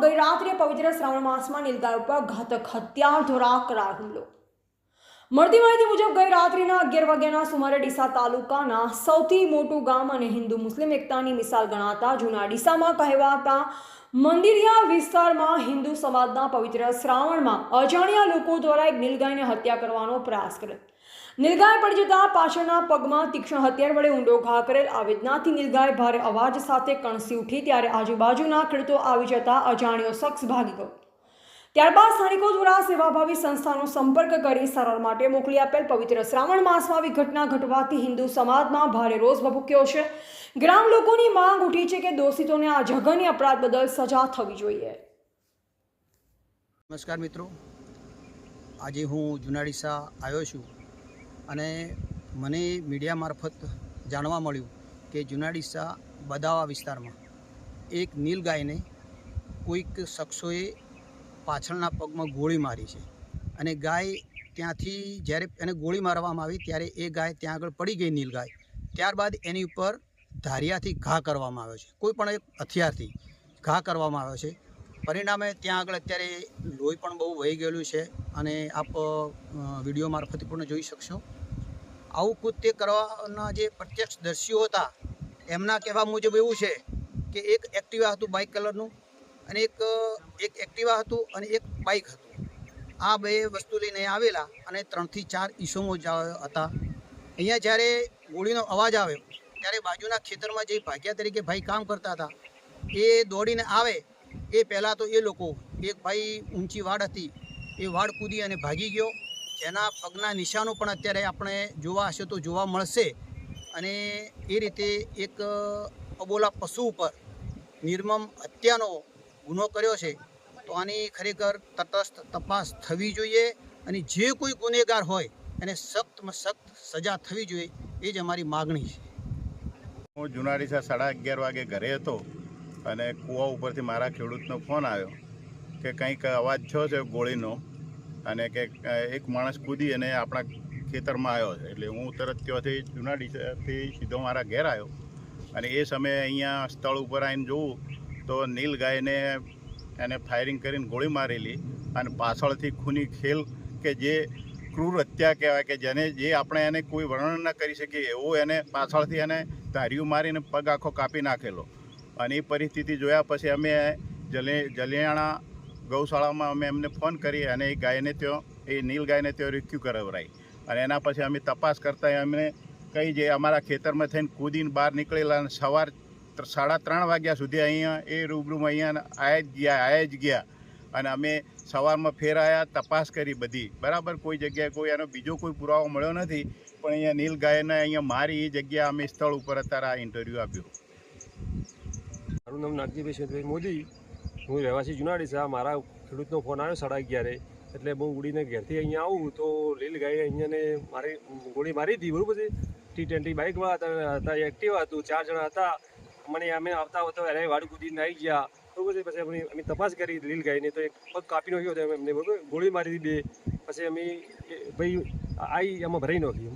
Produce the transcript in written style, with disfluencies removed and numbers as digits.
ગઈ રાત્રે પવિત્ર શ્રાવણ માસમાં નીલગાય ઉપર ઘાતક હત્યા દ્વારા કરાર હુમલો। મળતી માહિતી મુજબ ગઈ રાત્રિના 11 વાગ્યાના સુમારે ડીસા તાલુકાના સૌથી મોટું ગામ અને હિન્દુ મુસ્લિમ એકતાની મિસાલ ગણાતા જૂના ડીસામાં કહેવાતા મંદિરિયા વિસ્તારમાં હિન્દુ સમાજના પવિત્ર શ્રાવણમાં અજાણ્યા લોકો દ્વારા એક નીલગાયને હત્યા કરવાનો પ્રયાસ કરેલ। નીલગાય પડી જતા પાછળના પગમાં તીક્ષ્ણ હથિયાર વડે ઊંડો ઘા કરેલ। આ વેદનાથી નીલગાય ભારે અવાજ સાથે કણસી ઉઠી ત્યારે આજુબાજુના ખેડૂતો આવી જતા અજાણ્યો શખ્સ ભાગી ગયો। ત્યારબાદ સ્થાનિકો દ્વારા સેવાભાવી સંસ્થાનો સંપર્ક કરી સારવાર માટે મોકલી આપેલ। પવિત્ર શ્રાવણ માસમાં આવી ઘટના ઘટવાથી હિન્દુ સમાજમાં ભારે રોષ ભભૂક્યો છે। ગ્રામ લોકોની માંગ ઉઠી છે કે દોષિતોને આ જઘન્ય અપરાધ બદલ સજા થવી જોઈએ। નમસ્કાર મિત્રો, આજે હું જૂના ડીસા આવ્યો છું અને મને મીડિયા મારફત જાણવા મળ્યું કે જૂના ડીસા બદાવા વિસ્તારમાં એક નીલગાયને કોઈક શખ્સોએ પાછળના પગમાં ગોળી મારી છે અને ગાય ત્યાંથી જ્યારે એને ગોળી મારવામાં આવી ત્યારે એ ગાય ત્યાં આગળ પડી ગઈ નીલગાય। ત્યારબાદ એની ઉપર ધારિયાથી ઘા કરવામાં આવ્યો છે, કોઈ પણ એક હથિયારથી ઘા કરવામાં આવ્યો છે। પરિણામે ત્યાં આગળ અત્યારે લોહી પણ બહુ વહી ગયેલું છે અને આપ વિડીયો મારફતે પણ જોઈ શકશો। આવું કૃત્ય કરવાના જે પ્રત્યક્ષદર્શીઓ હતા એમના કહેવા મુજબ એવું છે કે એક એક્ટિવા હતું બાઇક કલરનું અને એક એક્ટિવા હતું અને એક બાઇક હતું। આ બે વસ્તુ લઈને આવેલા અને 3 થી 4 ઈસમો હતા। અહીંયા જ્યારે ગોળીનો અવાજ આવ્યો ત્યારે બાજુના ખેતરમાં જે ભાગ્યા તરીકે ભાઈ કામ કરતા હતા એ દોડીને આવે એ પહેલાં તો એ લોકો એક ભાઈ ઊંચી વાડ હતી એ વાડ કૂદી અને ભાગી ગયો, જેના પગના નિશાનો પણ અત્યારે આપણે જોવા હશે તો જોવા મળશે। અને એ રીતે એક અબોલા પશુ ઉપર નિર્મમ હત્યાનો ગુનો કર્યો છે તો આની ખરેખર તટસ્થ તપાસ થવી જોઈએ અને જે કોઈ ગુનેગાર હોય એને સખ્તમાં સખ્ત સજા થવી જોઈએ એ જ અમારી માગણી છે। હું જૂના ડીસા 11:30 વાગે ઘરે હતો અને કૂવા ઉપરથી મારા ખેડૂતનો ફોન આવ્યો કે કંઈક અવાજ થયો છે ગોળીનો અને કે એક માણસ કૂદી અને આપણા ખેતરમાં આવ્યો છે। એટલે હું તરત ત્યાંથી જૂના ડીસાથી સીધો મારા ઘેર આવ્યો અને એ સમયે અહીંયા સ્થળ ઉપર આવીને જોઉં તો નીલગાયને એને ફાયરિંગ કરીને ગોળી મારેલી અને પાછળથી ખૂની ખેલ કે જે ક્રૂર હત્યા કહેવાય કે જે આપણે એને કોઈ વર્ણન ન કરી શકીએ એવું એને પાછળથી એને ધાર્યું મારીને પગ આખો કાપી નાખેલો। અને એ પરિસ્થિતિ જોયા પછી અમે જલિયાણા ગૌશાળામાં અમે એમને ફોન કરી અને એ ગાયને ત્યાં એ નીલગાયને ત્યાં રેસ્ક્યુ કરાવરાઈ અને એના પછી અમે તપાસ કરતાં અમને કંઈ જે અમારા ખેતરમાં થઈને કૂદીને બહાર નીકળેલા અને સવાર 3:30 વાગ્યા સુધી અહીંયા એ રૂબરૂમાં અહીંયા આવ્યા જ ગયા અને અમે સવારમાં ફેર આવ્યા, તપાસ કરી બધી બરાબર, કોઈ જગ્યાએ કોઈ એનો બીજો કોઈ પુરાવો મળ્યો નથી, પણ અહીંયા નીલગાયને અહીંયા મારી એ જગ્યા અમે સ્થળ ઉપર અત્યારે આ ઇન્ટરવ્યૂ આપ્યું। મારું નામ નાગજીભાઈ શેઠભાઈ મોદી, હું રહેવાસી જૂના ડીસા। મારા ખેડૂતનો ફોન આવ્યો 11:30 એટલે હું ઉડીને ઘેરથી અહીંયા આવું તો નીલગાયે અહીંયાને મારી ગોળી મારી હતી બરાબર છે। T20 બાઇકવાળા હતા, એક્ટિવા હતું, 4 જણા હતા। મને અમે આવતા આવતા એને વાડ કૂદીને આવી ગયા બરાબર છે। પછી અમે તપાસ કરી નીલગાયની તો એક પગ કાપી નાખ્યો હતો એમને બરાબર, ગોળી મારી હતી 2। પછી અમે ભાઈ આવી એમાં ભરાઈ નાખી।